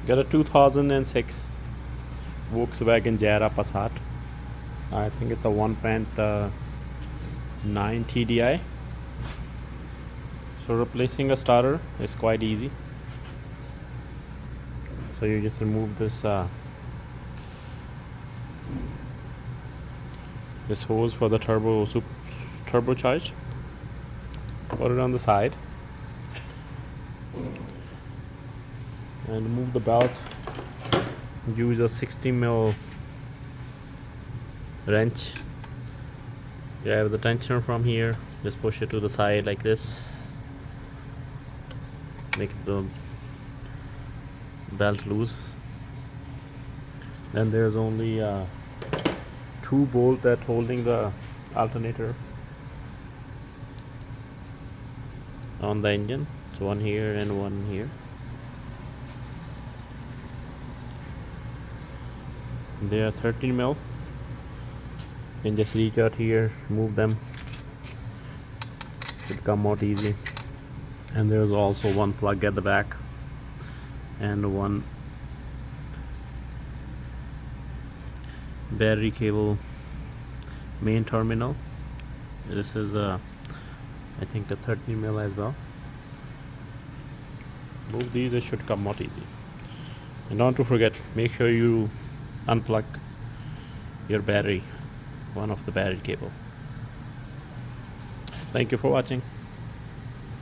Got a 2006 Volkswagen Jetta Passat. I think it's a 1.9 TDI. So replacing a starter is quite easy. So you just remove this this hose for the turbocharge. Put it on the side and remove the belt. Use a 60 mm wrench. Grab the tensioner from here, just push it to the side like this, make the belt loose. Then there's only 2 bolts that holding the alternator on the engine. So one here and one here. They are 13 mm. You can just reach out here, move them. Should come out easy. And there's also one plug at the back and one battery cable main terminal. This is I think a 13 mm as well. Move these, it should come out easy. And don't to forget, make sure you unplug your battery, one of the battery cable. Thank you for watching.